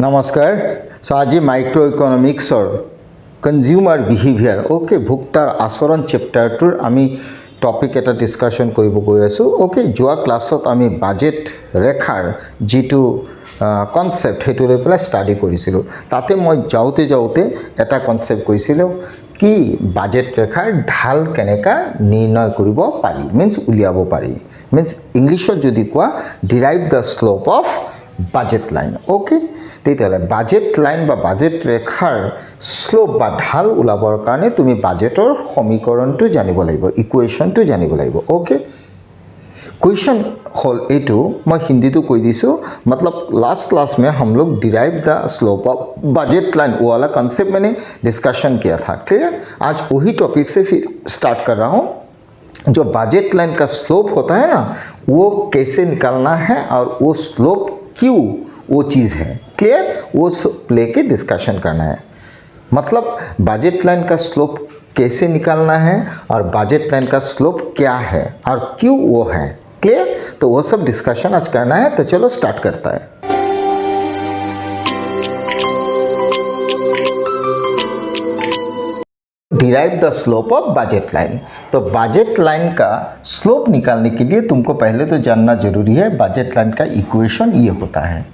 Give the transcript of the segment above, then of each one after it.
नमस्कार। सो आज micro economics और कन्ज्यूमार बिहेवियर ओके भोक्तार आचरण चैप्टारटुर आमी टपिक एटा डिस्काशन करिब गई आसो। ओके जोआ क्लासत आमी बाजेट रेखार जिटु कन्सेप्ट हेतु লৈ পেলাই स्टाडी करिसिलो। ताते मैं जाउते जाउते एटा कन्सेप्ट कइसिलो कि बाजेट रेखार ढाल केनेका निर्णय करिब पारि मीन्स उलियाब पारि मीन्स इंग्लिशत जदि कोआ derive the slope of budget line. Okay तेतियाले बाजेट लाइन बा बाजेट रेखार स्लोप बा ढाल उलाबर कारणे तुमी बाजेटर समीकरणटु जानिब लागिब इकुएशनटु जानिब लागिब। ओके क्वेश्चन हल एटू मैं हिंदी तो कह दीसु मतलब लास्ट क्लास में हम लोग derive the slope of budget line वो वाला कंसेप्ट मैंने डिस्कशन किया था। क्लियर। आज वही टॉपिक से फिर स्टार्ट कर रहा हूँ। जो बजट लाइन का स्लोप होता है ना वो कैसे निकालना है और वो स्लोप क्यों वो चीज़ है। क्लियर। वो लेके डिस्कशन करना है मतलब बजट लाइन का स्लोप कैसे निकालना है और बजट लाइन का स्लोप क्या है और क्यों वो है। क्लियर। तो वो सब डिस्कशन आज करना है तो चलो स्टार्ट करता है। Derive the slope of budget line. तो बजट लाइन का स्लोप निकालने के लिए तुमको पहले तो जानना जरूरी है बजट लाइन का इक्वेशन ये होता है।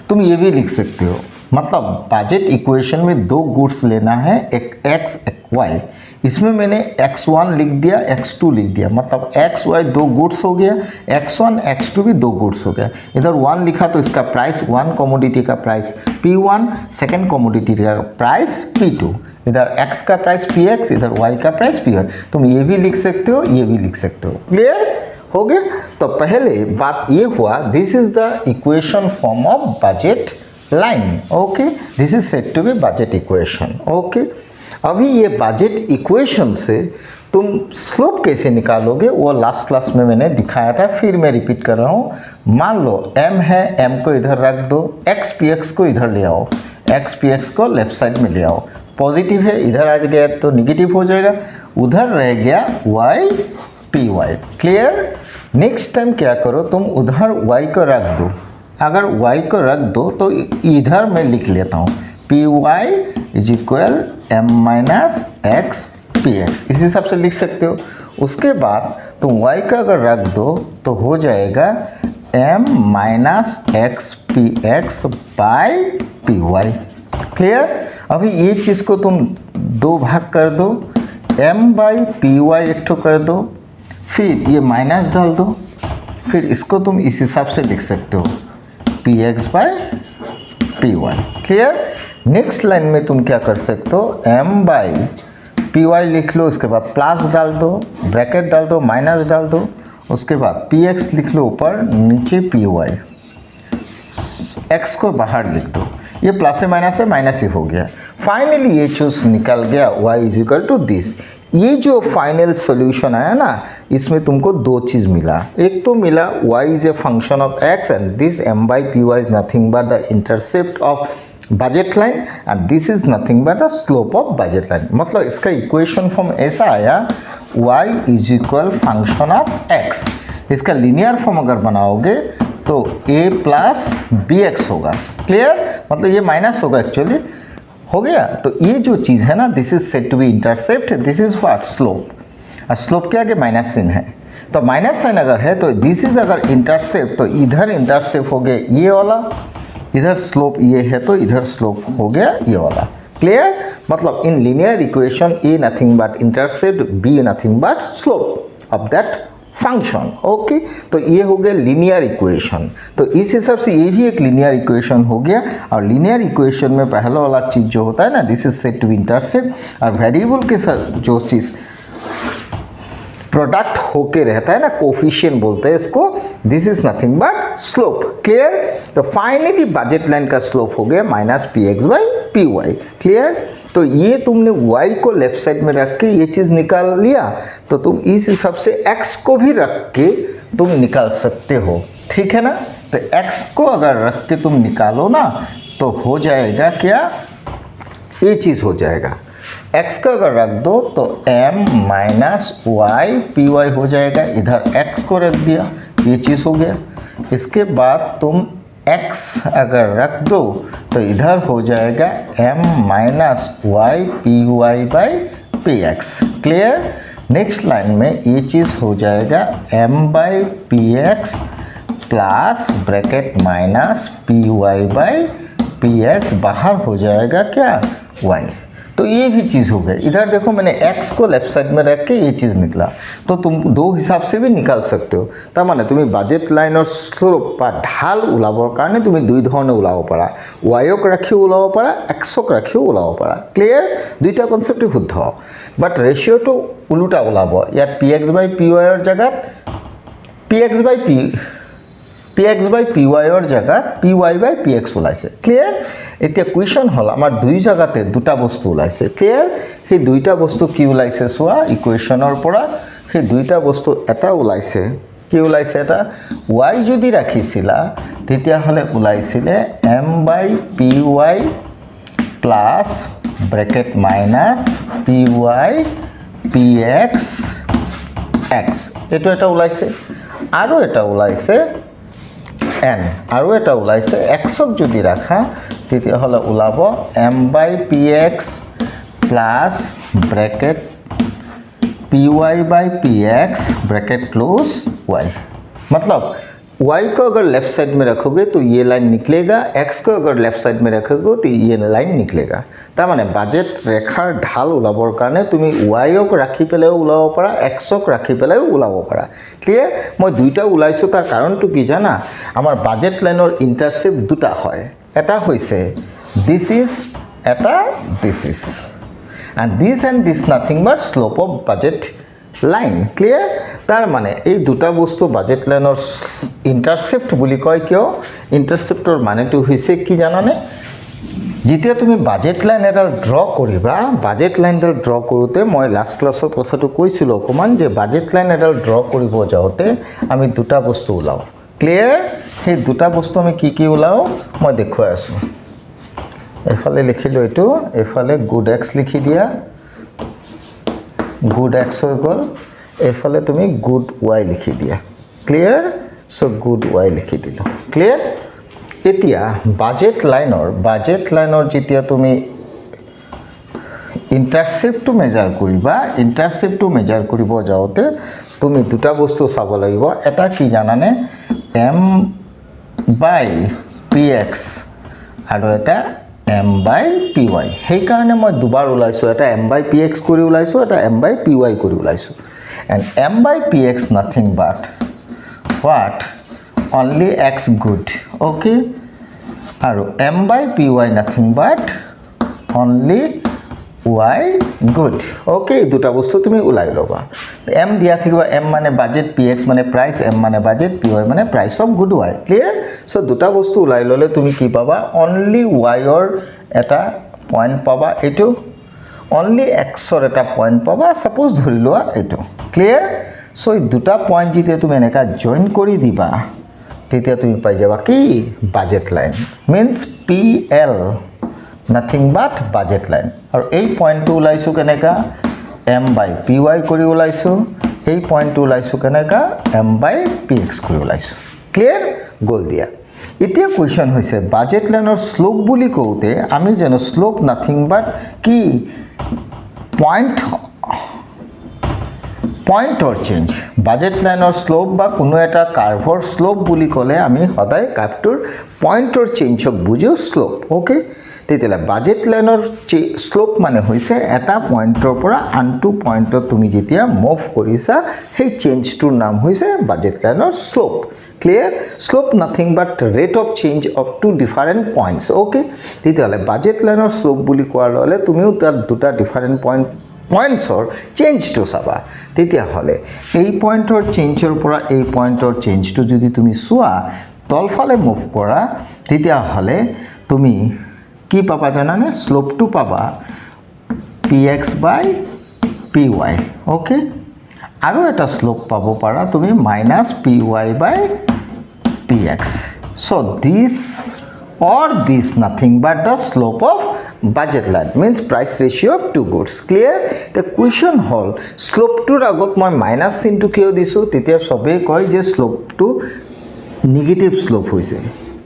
तुम ये भी लिख सकते हो मतलब बजट इक्वेशन में दो गुड्स लेना है एक x एक y। इसमें मैंने x1 लिख दिया x2 लिख दिया मतलब x y दो गुड्स हो गया x1 x2 भी दो गुड्स हो गया। इधर 1 लिखा तो इसका प्राइस 1 कमोडिटी का प्राइस P1 सेकेंड कमोडिटी का प्राइस P2 इधर x का प्राइस Px इधर y का प्राइस Py। तुम ये भी लिख सकते हो ये भी लिख सकते हो। क्लियर हो गया। तो पहले बात ये हुआ this is the equation form of budget line. Okay this is said to be budget equation. Okay अभी ये बजट इक्वेशन से तुम स्लोप कैसे निकालोगे वो लास्ट क्लास में मैंने दिखाया था फिर मैं रिपीट कर रहा हूँ। मान लो m है m को इधर रख दो x px को इधर ले आओ x px को लेफ्ट साइड में ले आओ। पॉजिटिव है इधर आ गया तो निगेटिव हो जाएगा उधर रह गया y py। Clear. Next time क्या करो तुम उधर y को रख दो। अगर y को रख दो तो इधर मैं लिख लेता हूँ p y is equal m minus x p x इस हिसाब से लिख सकते हो। उसके बाद तुम y का अगर रख दो तो हो जाएगा m minus x p x by P Y. Clear. अभी ये चीज़ को तुम दो भाग कर दो m बाई पी वाई एक ठो कर दो फिर ये माइनस डाल दो फिर इसको तुम इस हिसाब से लिख सकते हो p x by P Y. Clear. Next line में तुम क्या कर सकते हो m बाई पी वाई लिख लो इसके बाद प्लस डाल दो ब्रैकेट डाल दो माइनस डाल दो उसके बाद पी एक्स लिख लो ऊपर नीचे पी वाई x को बाहर लिख दो ये प्लस है माइनस ही हो गया। फाइनली ये चीज़ निकल गया y is equal to this. ये जो फाइनल सॉल्यूशन आया ना इसमें तुमको दो चीज़ मिला। एक तो मिला y is a function of x and this m by P y is nothing but the intercept of budget line and this is nothing but the slope of budget line. मतलब इसका इक्वेशन फॉर्म ऐसा आया y is equal function of x। इसका linear form अगर बनाओगे तो a plus b x होगा। Clear. मतलब ये माइनस होगा एक्चुअली हो गया। तो ये जो चीज़ है ना this is said to be intercept this is what slope. Slope के आगे माइनस साइन है तो माइनस साइन अगर है तो दिस इज अगर इंटरसेप्ट तो इधर इंटरसेप्ट हो गया ये वाला इधर स्लोप ये है तो इधर स्लोप हो गया ये वाला। क्लियर। मतलब in linear equation A nothing but intercept B nothing but slope of that function. Okay तो ये हो गया लीनियर इक्वेशन। तो इस हिसाब से ये भी एक लीनियर इक्वेशन हो गया और लीनियर इक्वेशन में पहला वाला चीज़ जो होता है ना this is said to be intercept और वेरिएबल के साथ जो चीज़ प्रोडक्ट होके रहता है ना कोफिशिएंट बोलते हैं इसको this is nothing but slope. Clear. तो फाइनली बजट लाइन का स्लोप हो गया minus P x by P Y. Clear. तो ये तुमने y को लेफ्ट साइड में रख के ये चीज़ निकाल लिया तो तुम इस हिसाब से x को भी रख के तुम निकाल सकते हो। ठीक है ना। तो x को अगर रख के तुम निकालो ना तो हो जाएगा क्या ये चीज़ हो जाएगा x का अगर रख दो तो m minus Y P Y हो जाएगा। इधर x को रख दिया ये चीज़ हो गया। इसके बाद तुम x अगर रख दो तो इधर हो जाएगा m minus Y P Y by P X. Clear. Next line में ये चीज़ हो जाएगा m by P X plus bracket minus P Y by P X, बाहर हो जाएगा क्या y। तो ये भी चीज़ हो गई। इधर देखो मैंने x को लेफ्ट साइड में रख के ये चीज़ निकला, तो तुम दो हिसाब से भी निकाल सकते हो। तार माने तुम्हें बाजेट लाइनर स्लोप बा ढाल उलाबर कारणे तुम्हें दुई धरणे उलाब पारा, वाइक राखिओ उलाब पारा, एक्सक राखिओ उलाब पारा। क्लियर। दुईटा कन्सेप्ट शुद्ध, बाट रेशिओ तो उलुटा उलाब। इयात पी एक्स बाई पी वाइर जगह पी एक्स बाई पी वाइर जगह P Y by P X ओलाइছে। क्लियर। এতিয়া কুৱেশ্যন হল আমাৰ দুই জায়গাতে দুটা বস্তু ওলাইছে। ক্লিয়াৰ। সেই দুইটা বস্তু কি ওলাইছে চোৱা ইকুৱেশ্যনৰ পৰা, সেই দুইটা বস্তু এটা ওলাইছে, কি ওলাইছে এটা y যদি ৰাখিছিলা তেতিয়াহ'লে ওলাইছিলে m by P Y plus bracket minus P Y P X X, এইটো এটা ওলাইছে। আৰু এটা ওলাইছে n, আৰু এটা ওলাইছে এক্সক যদি ৰাখা তেতিয়াহ'লে ওলাব m by P X plus bracket P Y by P X bracket close y। मतलब y को अगर लेफ्ट साइड में रखोगे तो ये लाइन निकलेगा, x को अगर लेफ्ट साइड में रखोगे तो ये लाइन निकलेगा। तार माने बाजेट रेखार ढाल उलाबर कारणे तुमी y राखी पेलाइओ उलाब पारा, x राखी पेलाइओ उलाब पारा। क्लियर। मैं दुईटा उलाइছো तार कारणটো কি জানা, आमार बाजेट लाइनर इंटारसेप्ट दुटा হয়, এটা হৈছে दिस इज, এটা this is, and this nothing but slope of budget line। clear। तार माने এই দুটা বস্তু বাজেট লাইনৰ ইন্টারসেপ্ট বুলি কয়। কিয় ইন্টারসেপ্টৰ মানেটো হৈছে কি জানানে, যেতিয়া তুমি বাজেট লাইন এটা ড্ৰ কৰিবা, বাজেট লাইনডাল ড্ৰ কৰোঁতে মই লাষ্ট ক্লাছত কথাটো কৈছিলোঁ অকমান, যে বাজেট লাইন এটা ড্ৰ কৰিব যাওঁতে আমি দুটা বস্তু ওলাও। ক্লিয়াৰ। সেই দুটা বস্তু আমি কি কি ওলাও মই দেখুৱাই আছোঁ। এফালে লিখিলোঁ এইটো, এফালে গুড এক্স লিখি দিয়া, গুড এক্স হৈ গ'ল, এফালে তুমি গুড ৱাই লিখি দিয়া। ক্লিয়াৰ। চ' গুড ৱাই লিখি দিলোঁ। ক্লিয়াৰ। এতিয়া বাজেট লাইনৰ যেতিয়া তুমি ইণ্টাৰসেপ্টটো মেজাৰ কৰিবা, ইণ্টাৰসেপ্টটো মেজাৰ কৰিব যাওঁতে তুমি দুটা বস্তু চাব লাগিব। এটা কি জানানে, এম বাই পি এক্স আৰু এটা m বাই পি ৱাই। সেইকাৰণে মই দুবাৰ ওলাইছোঁ, এটা m বাই পি এক্স কৰি ওলাইছোঁ, এটা m বাই পি ৱাই কৰি ওলাইছোঁ। And m by P X nothing but what only X good. Okay. আৰু m by P Y nothing but only Y good. Okay. এই দুটা বস্তু তুমি ওলাই ল'বা। m দিয়া থাকিব, m মানে বাজেট, পি এক্স মানে প্ৰাইচ, m মানে বাজেট, পি ৱাই মানে price of good why. Clear. চ' দুটা বস্তু ওলাই ল'লে তুমি কি পাবা, অনলি ৱাইৰ এটা পইণ্ট পাবা, এইটো অনলি এক্সৰ এটা পইণ্ট পাবা, ছাপ'জ ধৰি লোৱা এইটো। ক্লিয়াৰ। চ' এই দুটা পইণ্ট যেতিয়া তুমি এনেকুৱা জইন কৰি দিবা তেতিয়া তুমি পাই যাবা কি budget line, means P L nothing but budget line. আৰু এই পইণ্টটো ওলাইছোঁ কেনেকা, m বাই পি ৱাই কৰি ওলাইছোঁ, এই পইণ্টটো ওলাইছোঁ কেনেকা, m বাই পি এক্স কৰি ওলাইছোঁ। ক্লিয়াৰ। গ'ল দিয়া। এতিয়া কুৱেশ্যন হৈছে বাজেট লাইনৰ শ্লোপ বুলি কওঁতে আমি জানো শ্লোপ নাথিং বাট কি পইণ্টৰ চেঞ্জ। বাজেট লাইনৰ শ্লোপ বা কোনো এটা কাৰ্ভৰ শ্লোপ বুলি ক'লে আমি সদায় কাৰ্ভটোৰ পইণ্টৰ চেঞ্জক বুজো শ্লোপ। অ'কে। তেতিয়াহ'লে বাজেট লাইনৰ শ্লোপ মানে হৈছে এটা পইণ্টৰ পৰা আনটো পইণ্টত তুমি যেতিয়া মুভ কৰিছা সেই চেঞ্জটোৰ নাম হৈছে বাজেট লাইনৰ slope. Clear. Slope nothing but rate of change of two different points. Okay. তেতিয়াহ'লে বাজেট লাইনৰ শ্লোপ বুলি কোৱাৰ লগে তুমিও তাত দুটা ডিফাৰেণ্ট পইণ্টছৰ চেঞ্জটো চাবা। তেতিয়াহ'লে এই পইণ্টৰ চেঞ্জৰ পৰা এই পইণ্টৰ চেঞ্জটো যদি তুমি চোৱা, তলফালে মুভ কৰা, তেতিয়াহ'লে তুমি কি পাবা জানানে, শ্লোপটো পাবা P X by P Y. Okay. আৰু এটা শ্লোপ পাব পাৰা তুমি minus P Y by P X. So' this or this nothing but the slope of budget line, means price ratio of two goods. Clear? The question hol slope to agot moi minus into kiyo disu, tetia sobe koi je slope to negative slope hoise.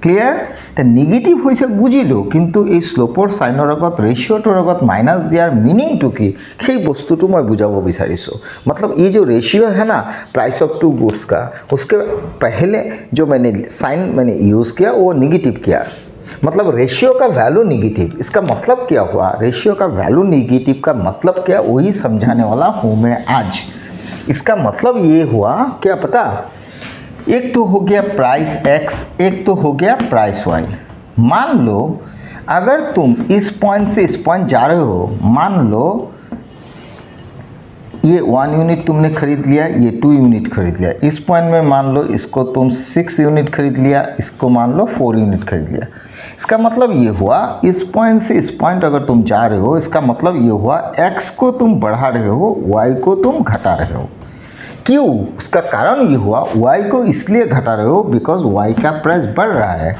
Clear. এতিয়া negative হৈছে বুজিলোঁ, কিন্তু এই শ্লোপৰ চাইনৰ আগত ৰেচিঅ'টোৰ আগত minus दियार meaning to की সেই বস্তুটো মই বুজাব বিচাৰিছোঁ। मतलब ये जो रेशियो है ना प्राइस ऑफ टू गुड्स का, उसके पहले जो मैंने साइन मैंने यूज़ किया वो निगेटिव किया, मतलब रेशियो का वैल्यू निगेटिव। इसका मतलब क्या हुआ, रेशियो का वैल्यू निगेटिव का मतलब क्या, वही समझाने वाला हूँ मैं आज। इसका मतलब ये हुआ क्या पता, एक तो हो गया प्राइस एक्स, एक तो हो गया प्राइस वाई। मान लो अगर तुम इस पॉइंट से इस पॉइंट जा रहे हो, मान लो ये 1 यूनिट तुमने खरीद लिया, ये 2 यूनिट खरीद लिया। इस पॉइंट में मान लो इसको तुम 6 यूनिट खरीद लिया, इसको मान लो 4 यूनिट खरीद लिया। इसका मतलब ये हुआ इस पॉइंट से इस पॉइंट अगर तुम जा रहे हो, इसका मतलब ये हुआ x को तुम बढ़ा रहे हो, y को तुम घटा रहे हो। क्यों, उसका कारण ये हुआ y को इसलिए घटा रहे हो बिकॉज y का प्राइस बढ़ रहा है,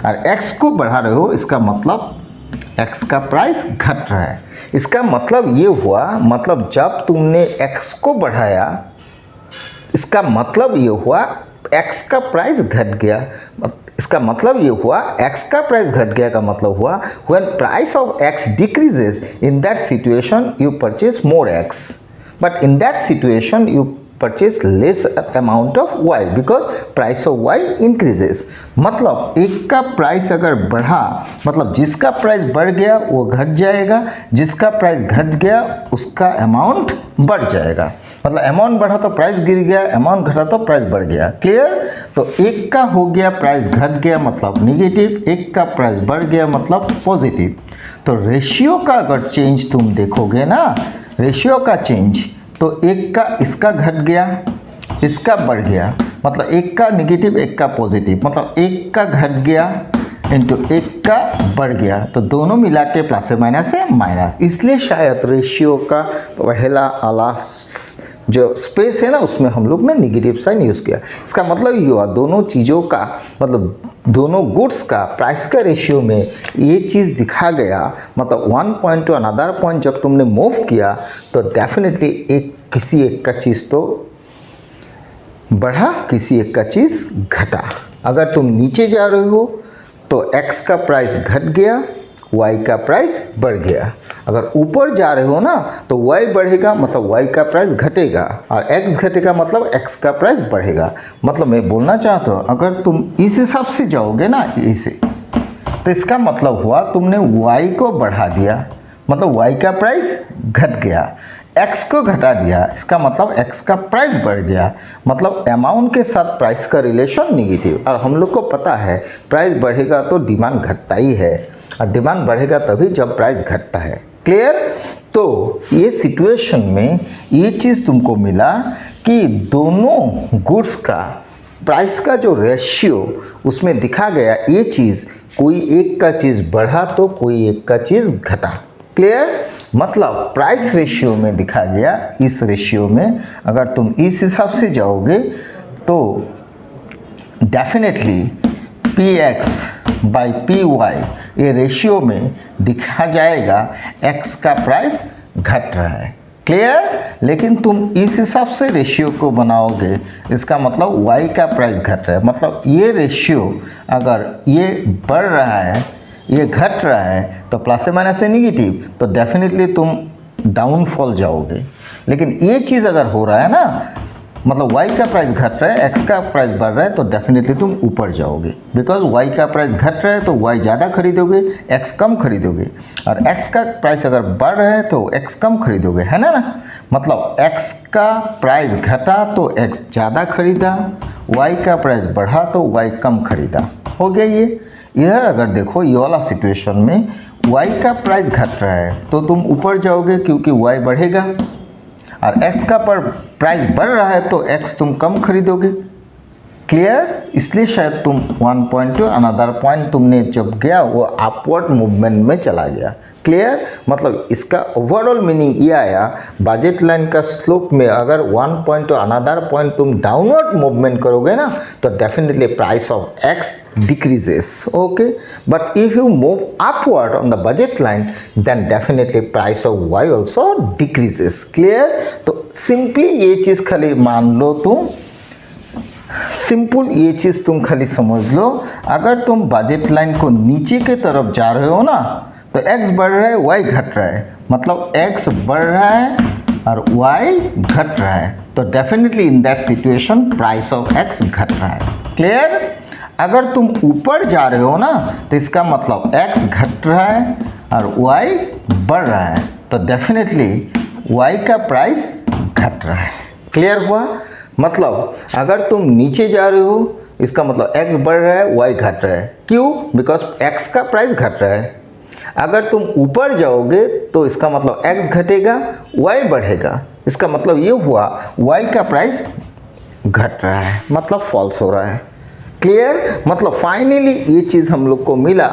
और x को बढ़ा रहे हो, इसका मतलब x का प्राइस घट रहा है। इसका मतलब ये हुआ, मतलब जब तुमने x को बढ़ाया, इसका मतलब ये हुआ x का प्राइस घट गया। इसका मतलब ये हुआ x का प्राइस घट गया का मतलब हुआ when price of x decreases, in that situation you purchase more x, but in that situation you purchase less amount of y because price of y increases. मतलब एक का प्राइस अगर बढ़ा, मतलब जिसका प्राइस बढ़ गया वो घट जाएगा, जिसका प्राइस घट गया उसका अमाउंट बढ़ जाएगा। मतलब अमाउंट बढ़ा तो प्राइस गिर गया, अमाउंट घटा तो प्राइस बढ़ गया। क्लियर। तो एक का हो गया प्राइस घट गया मतलब निगेटिव, एक का प्राइस बढ़ गया मतलब पॉजिटिव। तो रेशियो का अगर चेंज तुम देखोगे ना, रेशियो का चेंज, तो एक का इसका घट गया, इसका बढ़ गया, मतलब एक का निगेटिव एक का पॉजिटिव, मतलब एक का घट गया इंटू एक का बढ़ गया, तो दोनों मिला के प्लस है माइनस है माइनस। इसलिए शायद रेशियो का पहला वाला जो स्पेस है ना उसमें हम लोग ने निगेटिव साइन यूज़ किया। इसका मतलब ये हुआ दोनों चीज़ों का, मतलब दोनों गुड्स का प्राइस का रेशियो में ये चीज़ दिखा गया। मतलब one point to another point जब तुमने मूव किया तो डेफिनेटली एक किसी एक का चीज़ तो बढ़ा, किसी एक का चीज़ घटा। अगर तुम नीचे जा रहे हो तो x का प्राइस घट गया, y का प्राइस बढ़ गया। अगर ऊपर जा रहे हो ना तो y बढ़ेगा मतलब y का प्राइस घटेगा, और x घटेगा मतलब x का प्राइस बढ़ेगा। मतलब मैं बोलना चाहता हूँ अगर तुम इस हिसाब से जाओगे ना इसे, तो इसका मतलब हुआ तुमने y को बढ़ा दिया, मतलब y का प्राइस घट गया, x को घटा दिया, इसका मतलब x का प्राइस बढ़ गया। मतलब अमाउंट के साथ प्राइस का रिलेशन निगेटिव। और हम लोग को पता है प्राइस बढ़ेगा तो डिमांड घटता ही है, और डिमांड बढ़ेगा तभी जब प्राइस घटता है। क्लियर। तो ये सिचुएशन में ये चीज़ तुमको मिला कि दोनों गुड्स का प्राइस का जो रेशियो उसमें दिखा गया, ये चीज़ कोई एक का चीज़ बढ़ा तो कोई एक का चीज़ घटा। क्लियर। मतलब प्राइस रेशियो में दिखा गया, इस रेशियो में अगर तुम इस हिसाब से जाओगे तो डेफिनेटली px बाई py ये रेशियो में दिखा जाएगा x का प्राइस घट रहा है। क्लियर। लेकिन तुम इस हिसाब से रेशियो को बनाओगे, इसका मतलब y का प्राइस घट रहा है, मतलब ये रेशियो अगर ये बढ़ रहा है ये घट रहा है तो प्लस से माइनस से निगेटिव, तो डेफिनेटली तुम डाउनफॉल जाओगे। लेकिन ये चीज़ अगर हो रहा है ना, मतलब y का प्राइस घट रहा है, x का प्राइस बढ़ रहा है, तो डेफिनेटली तुम ऊपर जाओगे। बिकॉज y का प्राइस घट रहा है तो y ज़्यादा खरीदोगे, x कम खरीदोगे, और x का प्राइस अगर बढ़ रहा है तो x कम खरीदोगे, है ना। मतलब x का प्राइस घटा तो x ज़्यादा खरीदा, y का प्राइस बढ़ा तो y कम खरीदा। हो गया ये। यह अगर देखो ये वाला सिचुएशन में y का प्राइस घट रहा है तो तुम ऊपर जाओगे क्योंकि y बढ़ेगा, और x का पर प्राइस बढ़ रहा है तो x तुम कम खरीदोगे। क्लियर। इसलिए शायद तुम one point to another point तुमने जब गया वो अपवर्ड मूवमेंट में चला गया। क्लियर। मतलब इसका ओवरऑल मीनिंग ये आया, बजट लाइन का स्लोप में अगर one point to another point तुम डाउनवर्ड मूवमेंट करोगे ना तो definitely price of x decreases, okay, but if you move upward on the budget line then definitely price of y also decreases. Clear। तो simply ये चीज़ खाली मान लो तुम simple ये चीज़ तुम खाली समझ लो, अगर तुम बजट लाइन को नीचे के तरफ जा रहे हो ना तो x बढ़ रहा है y घट रहा है, मतलब x बढ़ रहा है और y घट रहा है, तो definitely in that situation price of x घट रहा है। क्लियर? अगर तुम ऊपर जा रहे हो ना तो इसका मतलब x घट रहा है और y बढ़ रहा है, तो डेफिनेटली y का प्राइस घट रहा है। क्लियर हुआ? मतलब अगर तुम नीचे जा रहे हो इसका मतलब x बढ़ रहा है y घट रहा है। क्यों? बिकॉज x का प्राइस घट रहा है। अगर तुम ऊपर जाओगे तो इसका मतलब x घटेगा y बढ़ेगा, इसका मतलब ये हुआ y का प्राइस घट रहा है, मतलब फॉल्स हो रहा है। क्लियर? मतलब फाइनली ये चीज़ हम लोग को मिला,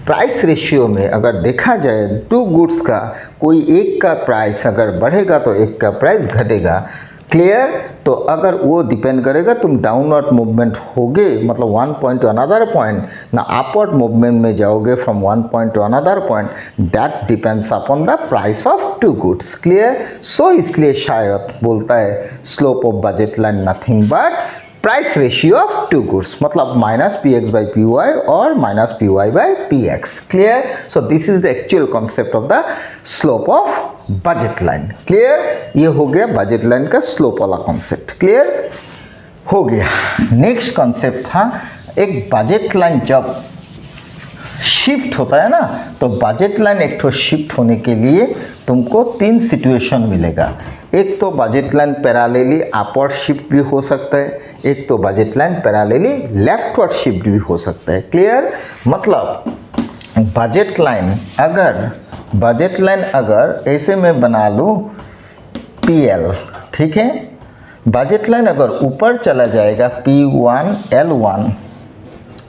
प्राइस रेशियो में अगर देखा जाए टू गुड्स का कोई एक का प्राइस अगर बढ़ेगा तो एक का प्राइस घटेगा। क्लियर? तो अगर वो डिपेंड करेगा तुम डाउनवर्ड मूवमेंट होगे, मतलब one point to another point, ना अपवर्ड मूवमेंट में जाओगे from one point to another point, that depends upon the price of two goods. Clear? So इसलिए शायद बोलता है slope of budget line nothing but price ratio of two goods, मतलब minus px by py और minus py by px। Clear? So this is the actual concept of the slope of budget line. Clear? ये हो गया budget line का slope वाला concept. Clear हो गया। Next concept था एक बजट लाइन जब शिफ्ट होता है ना, तो बजट लाइन एक तो शिफ्ट होने के लिए तुमको तीन सिचुएशन मिलेगा। एक तो budget line parallelly upward shift भी हो सकता है, एक तो budget line parallelly leftward shift भी हो सकता है। क्लियर? मतलब बजट लाइन अगर ऐसे में बना लूँ PL, ठीक है, बजट लाइन अगर ऊपर चला जाएगा P1 L1,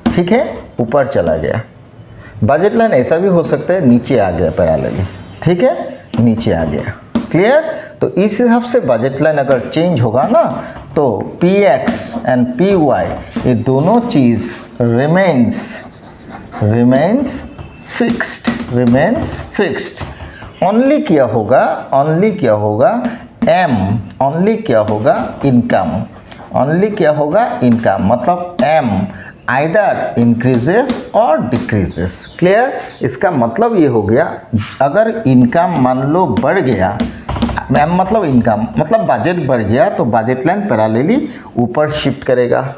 ठीक है, ऊपर चला गया। बजट लाइन ऐसा भी हो सकता है नीचे आ गया पैरेलली, ठीक है, नीचे आ गया। क्लियर? तो इस हिसाब से बजट लाइन अगर चेंज होगा ना तो PX एंड PY ये दोनों चीज़ रिमेन्स फिक्स्ड। ओनली क्या होगा इनकम, मतलब M आइदर इंक्रीजेस और डिक्रीजेस। क्लियर? इसका मतलब ये हो गया अगर इनकम मान लो बढ़ गया, मैम मतलब इनकम मतलब बजट बढ़ गया तो बजट लाइन पैरेलली ऊपर शिफ्ट करेगा।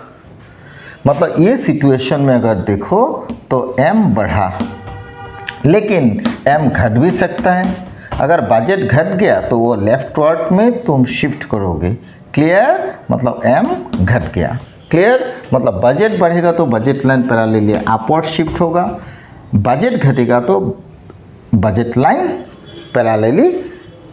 मतलब ये सिचुएशन में अगर देखो तो M बढ़ा, लेकिन M घट भी सकता है। अगर बजट घट गया तो वो लेफ्टवर्ड में तुम शिफ्ट करोगे। क्लियर? मतलब M घट गया। क्लियर? मतलब बजट बढ़ेगा तो budget line parallelly upward shift होगा, बजट घटेगा तो budget line parallelly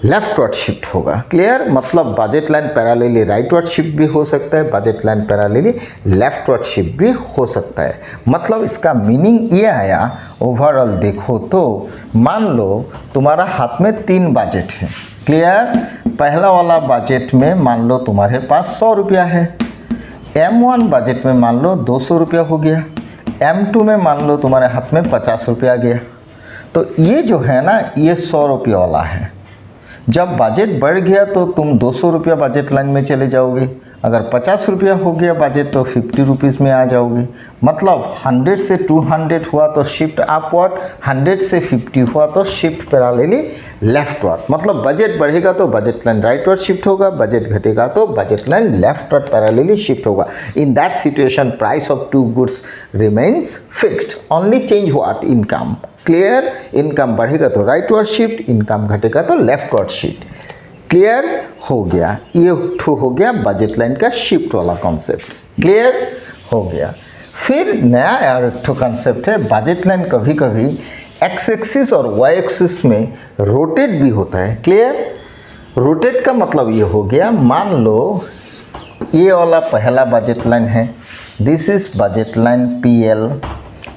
leftward shift होगा। क्लियर? मतलब budget line parallelly rightward shift भी हो सकता है, budget line parallelly leftward shift भी हो सकता है। मतलब इसका मीनिंग ये आया, ओवरऑल देखो तो मान लो तुम्हारा हाथ में 3 बजट है। क्लियर? पहला वाला बजट में मान लो तुम्हारे पास 100 रुपया है, M1 बजट में मान लो 200 रुपया हो गया, M2 में मान लो तुम्हारे हाथ में 50 रुपया आ गया। तो ये जो है ना ये 100 रुपया वाला है। जब बजट बढ़ गया तो तुम 200 रुपया बजट लाइन में चले जाओगे, अगर 50 रुपया हो गया बजट तो 50 रुपीज़ में आ जाओगे। मतलब 100 से 200 हुआ तो शिफ्ट अपवर्ड, 100 से 50 हुआ तो शिफ्ट पैरेलली लेफ्टवर्ड। मतलब बजट बढ़ेगा तो बजट लाइन राइटवर्ड शिफ्ट होगा, बजट घटेगा तो budget line leftward parallelly shift होगा। In that situation price of two goods remains fixed, only change what income. Clear? Income बढ़ेगा तो राइटवर्ड शिफ्ट, इनकम घटेगा तो लेफ्टवर्ड शिफ्ट। क्लियर हो गया? ये हो गया बजट लाइन का शिफ्ट वाला कॉन्सेप्ट। क्लियर हो गया। फिर नया और एक कॉन्सेप्ट है, बजट लाइन कभी कभी एक्स एक्सिस और वाई एक्सिस में रोटेट भी होता है। क्लियर? रोटेट का मतलब ये हो गया, मान लो ये वाला पहला बजट लाइन है, this is budget line PL,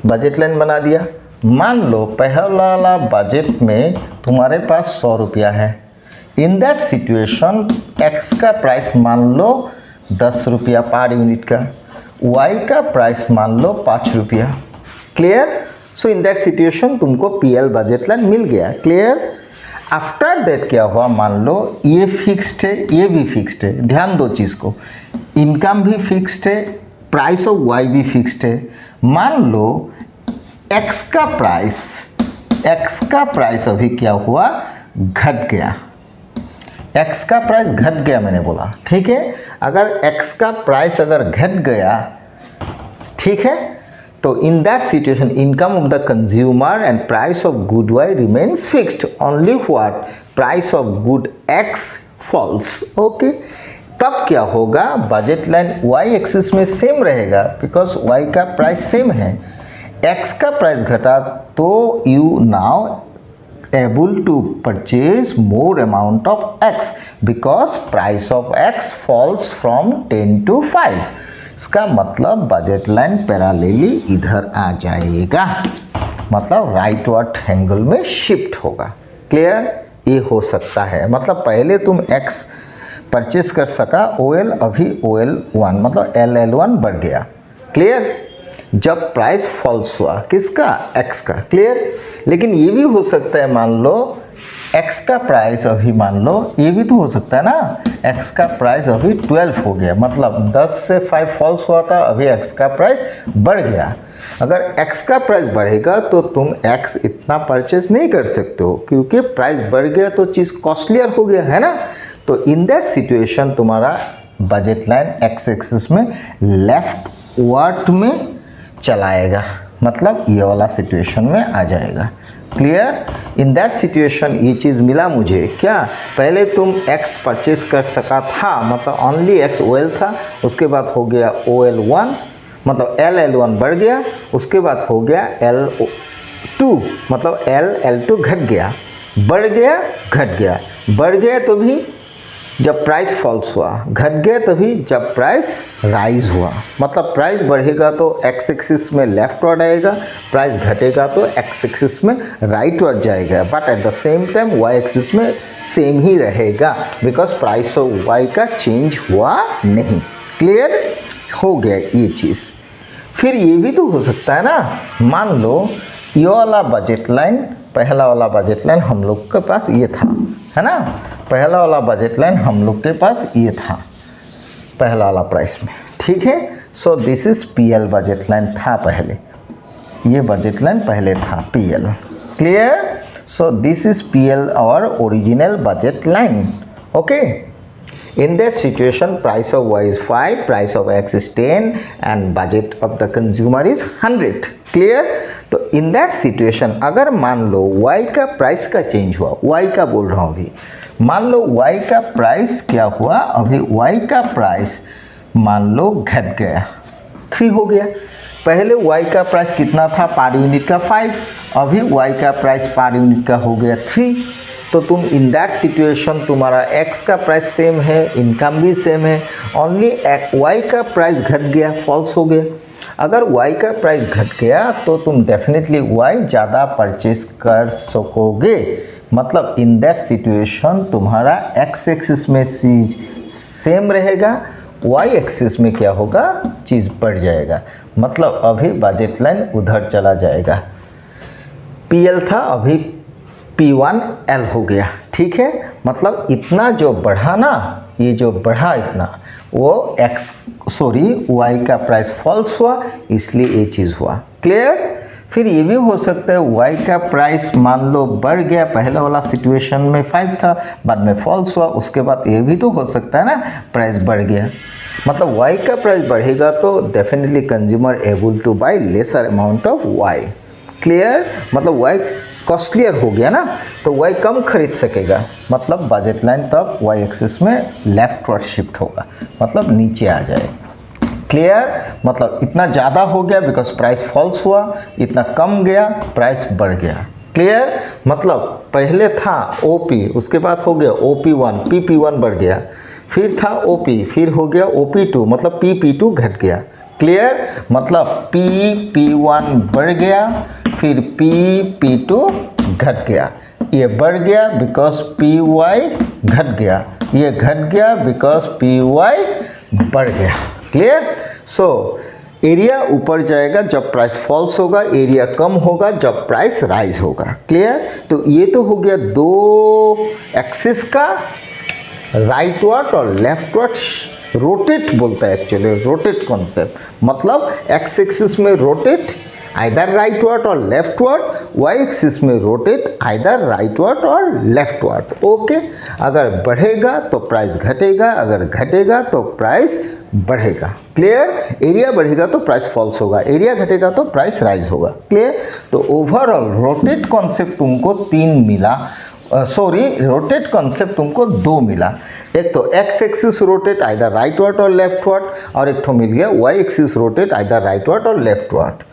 budget line बना दिया। मान लो पहला वाला बजट में तुम्हारे पास 100 रुपया है। इन दैट सिचुएशन एक्स का प्राइस मान लो 10 रुपया पर यूनिट का, वाई का प्राइस मान लो 5 रुपया। Clear? So in that situation तुमको PL बजट लाइन मिल गया। क्लियर? आफ्टर दैट क्या हुआ, मान लो ये फिक्स्ड है, ये भी फिक्स्ड है। ध्यान दो चीज़ को, इनकम भी फिक्स्ड है, प्राइस ऑफ वाई भी फिक्स्ड है। मान लो एक्स का प्राइस अभी क्या हुआ, घट गया। एक्स का प्राइस घट गया मैंने बोला, ठीक है। अगर एक्स का प्राइस अगर घट गया, ठीक है, तो in that situation income of the consumer and price of good Y remains fixed, only what price of good X falls. Okay, तब क्या होगा, बजट लाइन वाई एक्सिस में सेम रहेगा बिकॉज वाई का प्राइस सेम है। X का price घटा तो you now able to purchase more amount of X because price of X falls from 10 to 5। इसका मतलब बजट लाइन पैरेलली इधर आ जाएगा, मतलब राइटवर्ड एंगल में शिफ्ट होगा। क्लियर, ये हो सकता है। मतलब पहले तुम एक्स परचेस कर सका OL, अभी OL1 मतलब LL1 बढ़ गया। क्लियर, जब प्राइस फॉल्स हुआ किसका, एक्स का। क्लियर, लेकिन ये भी हो सकता है, मान लो एक्स का प्राइस अभी, मान लो ये भी तो हो सकता है ना, एक्स का प्राइस अभी 12 हो गया, मतलब 10 से 5 फॉल्स हुआ था, अभी एक्स का प्राइस बढ़ गया। अगर एक्स का प्राइस बढ़ेगा तो तुम एक्स इतना परचेस नहीं कर सकते हो, क्योंकि प्राइस बढ़ गया तो चीज़ कॉस्टलियर हो गया है ना। तो इन दैट सिचुएशन तुम्हारा बजट लाइन एक्स एक्सिस में लेफ्ट वर्ड में चलाएगा, मतलब ये वाला सिचुएशन में आ जाएगा। क्लियर, इन दैट सिचुएशन ये चीज़ मिला मुझे क्या, पहले तुम x परचेस कर सका था, मतलब ओनली x OL था, उसके बाद हो गया OL1 मतलब LL1 बढ़ गया, उसके बाद हो गया L2 मतलब LL2 घट गया, बढ़ गया घट गया, बढ़ गया तो भी जब प्राइस फॉल्स हुआ, घट गया तभी जब प्राइस राइज हुआ। मतलब प्राइस बढ़ेगा तो एक्स एक्सिस में लेफ्टवर्ड आएगा, प्राइस घटेगा तो एक्स एक्सिस में राइटवर्ड जाएगा, but at the same time Y axis में सेम ही रहेगा बिकॉज प्राइस ऑफ वाई का चेंज हुआ नहीं। क्लियर हो गया ये चीज़। फिर ये भी तो हो सकता है ना, मान लो ये वाला बजट लाइन, पहला वाला बजट लाइन हम लोग के पास ये था, है ना, पहला वाला बजट लाइन हम लोग के पास ये था पहला वाला प्राइस में, ठीक है। सो this is PL budget line था पहले, ये बजट लाइन पहले था PL। Clear, so this is PL और original budget line. Okay, in that situation price of y is 5, price of x is 10 and budget of the consumer is 100। Clear, तो in that situation अगर मान लो y का price का change हुआ, y का बोल रहा हूँ अभी, मान लो y का प्राइस क्या हुआ, अभी y का प्राइस मान लो घट गया, 3 हो गया। पहले y का प्राइस कितना था पर यूनिट का 5, अभी y का प्राइस पर यूनिट का हो गया 3। तो तुम इन दैट सिचुएशन तुम्हारा x का प्राइस सेम है, इनकम भी सेम है, ओनली y का प्राइस घट गया, फॉल्स हो गया। अगर y का प्राइस घट गया तो तुम डेफिनेटली y ज़्यादा परचेस कर सकोगे, मतलब इन दैट सिचुएशन तुम्हारा x एक्सिस में चीज़ सेम रहेगा, y एक्सिस में क्या होगा, चीज़ बढ़ जाएगा, मतलब अभी बजट लाइन उधर चला जाएगा। PL था अभी P1L हो गया, ठीक है। मतलब इतना जो बढ़ा ना, ये जो बढ़ा इतना, वो y का प्राइस फॉल्स हुआ, इसलिए ये चीज़ हुआ। क्लियर, फिर ये भी हो सकता है y का प्राइस मान लो बढ़ गया, पहले वाला सिचुएशन में 5 था, बाद में फॉल्स हुआ, उसके बाद ये भी तो हो सकता है ना प्राइस बढ़ गया, मतलब y का प्राइस बढ़ेगा तो definitely consumer able to buy lesser amount of y। Clear, मतलब y कॉस्टलियर हो गया ना, तो y कम खरीद सकेगा, मतलब बजट लाइन तब y एक्सिस में लेफ्टवर्ड शिफ्ट होगा, मतलब नीचे आ जाएगा। क्लियर, मतलब इतना ज़्यादा हो गया बिकॉज प्राइस फॉल्स हुआ, इतना कम गया प्राइस बढ़ गया। क्लियर, मतलब पहले था OP, उसके बाद हो गया OP1, PP1 बढ़ गया, फिर था OP, फिर हो गया OP2, मतलब PP2 घट गया। क्लियर, मतलब PP1 बढ़ गया, फिर PP2 घट गया, ये बढ़ गया बिकॉज PY घट गया, ये घट गया बिकॉज PY बढ़ गया। क्लियर, सो एरिया ऊपर जाएगा जब प्राइस फॉल्स होगा, एरिया कम होगा जब प्राइस राइज होगा। क्लियर, तो ये तो हो गया दो एक्सिस का राइटवर्ड और लेफ्टवर्ड रोटेट बोलता है एक्चुअली, रोटेट कॉन्सेप्ट मतलब एक्स एक्सिस में रोटेट आइदर राइटवर्ड और लेफ्टवर्ड, वाई एक्सिस में रोटेट आइदर राइटवर्ड और लेफ्टवर्ड। ओके, अगर बढ़ेगा तो प्राइस घटेगा, अगर घटेगा तो प्राइस बढ़ेगा। क्लियर? एरिया बढ़ेगा तो प्राइस फॉल्स होगा, एरिया घटेगा तो प्राइस राइज होगा। क्लियर? तो ओवरऑल रोटेट कॉन्सेप्ट तुमको 3 मिला, रोटेट कॉन्सेप्ट तुमको 2 मिला। एक तो X axis rotate either rightward और लेफ्टवर्ड, और एक तो मिल गया Y axis rotate either rightward और लेफ्टवर्ड।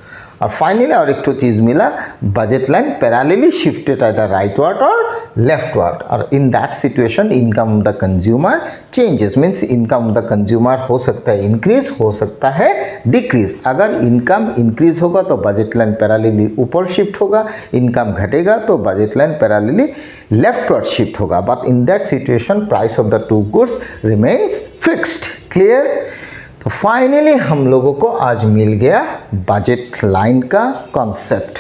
और फाइनली और एक तो चीज़ मिला, budget line parallelly shifted either rightward और लेफ्टवर्ड, और in that situation income of the consumer changes, means income of the consumer हो सकता है इंक्रीज, हो सकता है डिक्रीज। अगर इनकम इंक्रीज होगा तो बजट लाइन पैरेलली ऊपर शिफ्ट होगा, इनकम घटेगा तो budget line parallelly leftward shift होगा, but in that situation price of the two goods remains fixed. Clear? तो फाइनली हम लोगों को आज मिल गया बजट लाइन का कॉन्सेप्ट।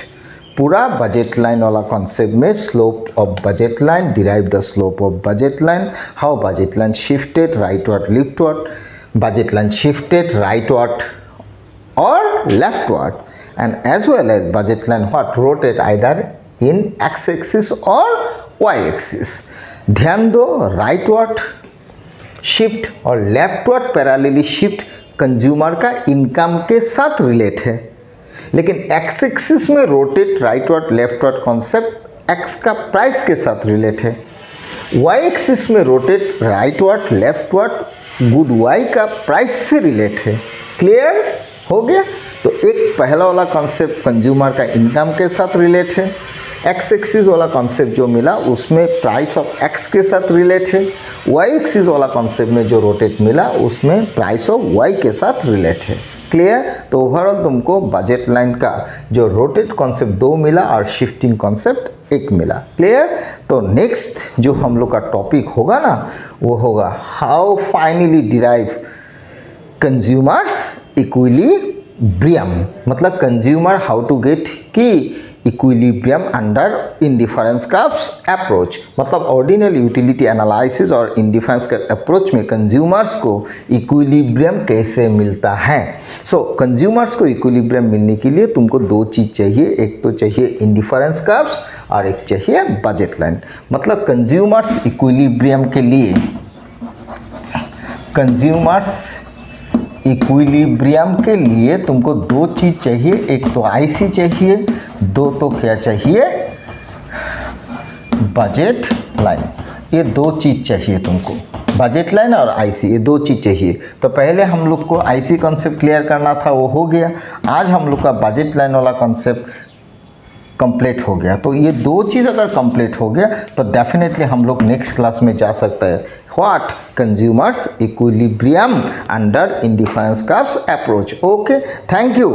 पूरा बजट लाइन वाला कॉन्सेप्ट में slope of budget line, derive the slope of budget line, how budget line shifted rightward leftward, budget line shifted rightward और leftward, and as well as budget line what rotate either in X axis और Y axis. ध्यान दो, rightward shift और leftward parallelly shift consumer का income के साथ relate है, लेकिन एक्स एक्सिस में rotate rightward leftward concept X का प्राइस के साथ रिलेट है। वाई एक्सिस में rotate rightward leftward good Y का प्राइस से रिलेट है। क्लियर हो गया? तो एक पहला वाला कॉन्सेप्ट कंज्यूमर का इनकम के साथ रिलेट है, एक्स एक्सिस वाला कॉन्सेप्ट जो मिला उसमें प्राइस ऑफ एक्स के साथ रिलेट है, वाई एक्सिस वाला कॉन्सेप्ट में जो रोटेट मिला उसमें प्राइस ऑफ वाई के साथ रिलेट है। क्लियर? तो ओवरऑल तुमको बजट लाइन का जो रोटेट कॉन्सेप्ट 2 मिला और शिफ्टिंग कॉन्सेप्ट 1 मिला। क्लियर? तो नेक्स्ट जो हम लोग का टॉपिक होगा ना, वो होगा how finally derive consumers equilibrium, मतलब कंज्यूमर हाउ टू गेट की equilibrium under indifference curves approach, मतलब ऑर्डिनल यूटिलिटी एनालिसिस और इंडिफरेंस के अप्रोच में कंज्यूमर्स को इक्विलिब्रियम कैसे मिलता है। सो कंज्यूमर्स को इक्विलिब्रियम मिलने के लिए तुमको 2 चीज़ चाहिए, एक तो चाहिए इंडिफरेंस कर्व्स और एक चाहिए बजट लाइन। मतलब कंज्यूमर्स इक्विलिब्रियम के लिए, कंज्यूमर्स इक्विलिब्रियम के लिए तुमको 2 चीज़ चाहिए, एक तो आईसी चाहिए, 2 तो क्या चाहिए, बजट लाइन। ये 2 चीज़ चाहिए तुमको, बजट लाइन और आईसी, ये 2 चीज़ चाहिए। तो पहले हम लोग को आईसी कॉन्सेप्ट क्लियर करना था, वो हो गया। आज हम लोग का बजट लाइन वाला कॉन्सेप्ट कंप्लीट हो गया। तो ये 2 चीज़ अगर कंप्लीट हो गया तो डेफिनेटली हम लोग नेक्स्ट क्लास में जा सकते हैं, what consumers equilibrium under indifference curves approach. Okay, thank you.